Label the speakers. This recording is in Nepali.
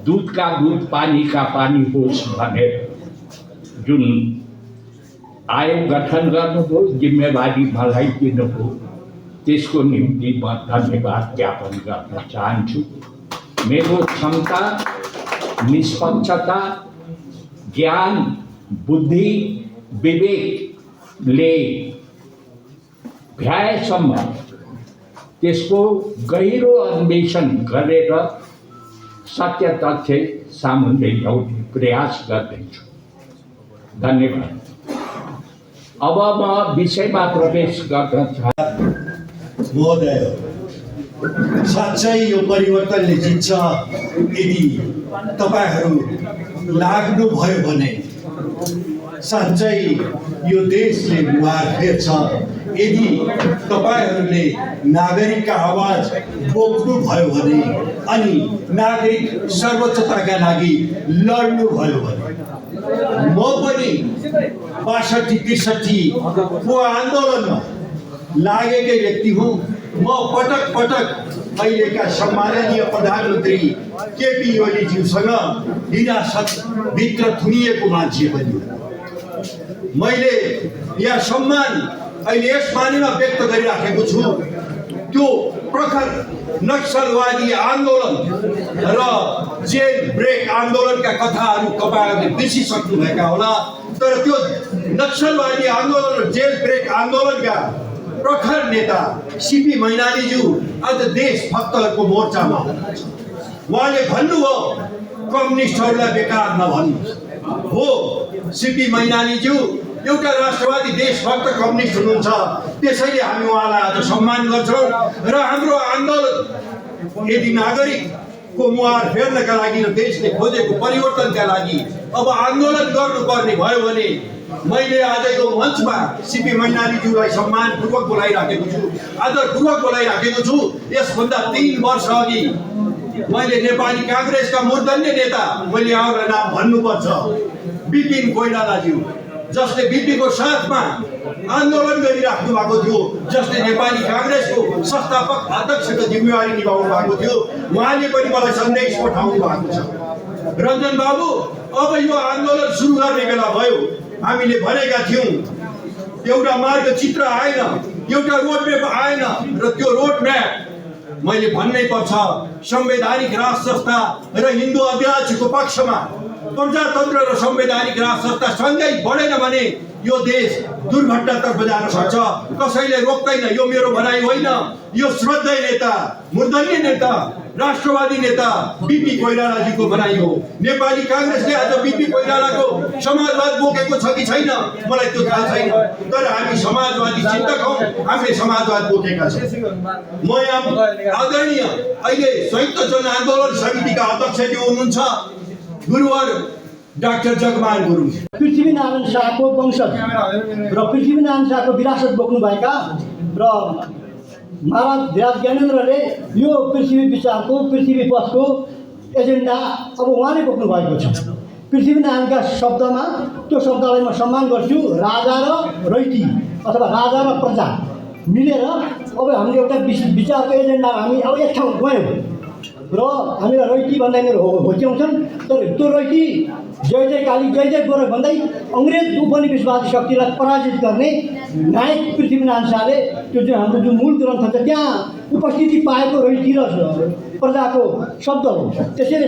Speaker 1: दूधका दूध पानीका पानी होस् भनेर जुन आयोग गठन गर्नुभयो, जिम्मेवारी मलाई दिनुभयो, त्यसको निम्ति म धन्यवाद ज्ञापन गर्न चाहन्छु। मेरो क्षमता, निष्पक्षता, ज्ञान, बुद्धि, विवेकले भ्याएसम्म त्यसको गहिरो अन्वेषण गरेर सत्य तथ्य सामुन्ने ल्याउने प्रयास गर्दैछु। धन्यवाद। अब म विषयमा प्रवेश गर्न चाहन्छु।
Speaker 2: महोदय, साँच्चै यो परिवर्तनले जित्छ यदि तपाईहरू लाग्नुभयो भने, साँच्चै यो देशले मुहार फेर्छ यदि तपाईहरूले नागरिकका आवाज बोक्नुभयो भने अनि नागरिक सर्वोच्चताका लागि लड्नुभयो भने। म पनि 62-63 को आन्दोलनमा लागेकै व्यक्ति हुँ। म पटक पटक अहिलेका सम्माननीय प्रधानमन्त्री केपी ओलीज्यूसँग हिरासतभित्र थुनिएको मान्छे पनि हुँ। मैले यहाँ सम्मान अहिले यस मानेमा व्यक्त गरिराखेको छु, त्यो प्रखर नक्सलवादी आन्दोलन र जेल ब्रेक आन्दोलनका कथाहरू तपाईँहरूले बिर्सिसक्नुभएका होला, तर त्यो नक्सलवादी आन्दोलन र जेल ब्रेक आन्दोलनका प्रखर नेता सीपी मैनालीज्यू आज देशभक्तहरूको मोर्चामा हुनुहुन्छ। उहाँले भन्नुभयो कम्युनिस्टहरूलाई बेकार नभन्नु हो। सीपी मैनालीज्यू एउटा राष्ट्रवादी देशभक्त कम्युनिस्ट हुनुहुन्छ, त्यसैले हामी उहाँलाई आज सम्मान गर्छौँ। र हाम्रो आन्दोलन यदि नागरिकको मुहार फेर्नका लागि र देशले खोजेको परिवर्तनका लागि अब आन्दोलन गर्नुपर्ने भयो भने मैले आज यो मञ्चमा सीपी मैनालीज्यूलाई सम्मानपूर्वक बोलाइराखेको छु, आदरपूर्वक बोलाइराखेको छु। यसभन्दा 3 वर्ष अघि मैले नेपाली काङ्ग्रेसका मूर्धन्य नेता, मैले उहाँलाई नाम भन्नुपर्छ, बिपिन कोइरालाज्यू, जसले बिपीको साथमा आन्दोलन गरिराख्नु भएको थियो, जसले नेपाली काङ्ग्रेसको संस्थापक अध्यक्षको जिम्मेवारी निभाउनु भएको थियो, उहाँले पनि मलाई सन्देश पठाउनु भएको छ। रञ्जन बाबु, अब यो आन्दोलन सुरु गर्ने बेला भयो। हामीले भनेका थियौँ एउटा मार्गचित्र आएन, एउटा रोडम्याप आएन, र त्यो रोडम्याप मैले भन्नै पर्छ संवैधानिक राज संस्था र हिन्दू अधिराज्यको पक्षमा प्रजातन्त्र र संवैधानिक राज संस्था सँगै बढेन भने यो देश दुर्घटनातर्फ जान सक्छ। कसैले रोक्दैन। यो मेरो भनाइ होइन, यो श्रद्धेय नेता, मूर्धन्य नेता, राष्ट्रवादी नेता बिपी कोइरालाजीको भनाइ हो। नेपाली काङ्ग्रेसले आज बिपी कोइरालाको समाजवाद बोकेको छ कि छैन मलाई त्यो थाहा छैन, तर हामी समाजवादी चिन्तक हौँ, हामीले समाजवाद बोकेका छौँ। म यहाँ आदरणीय अहिले संयुक्त जनआन्दोलन समितिका अध्यक्ष जो हुनुहुन्छ गुरुवर डाक्टर जगमान गुरुङ,
Speaker 3: पृथ्वीनारायण शाहको वंशज र पृथ्वीनारायण शाहको विरासत बोक्नुभएका र महाराज धीराज ज्ञानेन्द्रले यो पृथ्वी विचारको, पृथ्वी पथको एजेन्डा अब उहाँले बोक्नु भएको छ। पृथ्वीनारायणका शब्दमा त्यो शब्दलाई म सम्मान गर्छु। राजा र रैती अथवा राजा र प्रजा मिलेर अब हामीले एउटा विचारको एजेन्डामा हामी अब एक ठाउँ गयौँ र हामीलाई रैती भन्दाखेरि होच्याउँछन्, तर त्यो रैती जय जय काली जय जय गोरख भन्दै अङ्ग्रेज उपनिवेशवादी शक्तिलाई पराजित गर्ने नायक पृथ्वीनारायण शाहले त्यो जुन हाम्रो जुन मूल ग्रन्थ छ त्यहाँ उपस्थिति पाएको रैती र प्रजाको शब्द हो। त्यसैले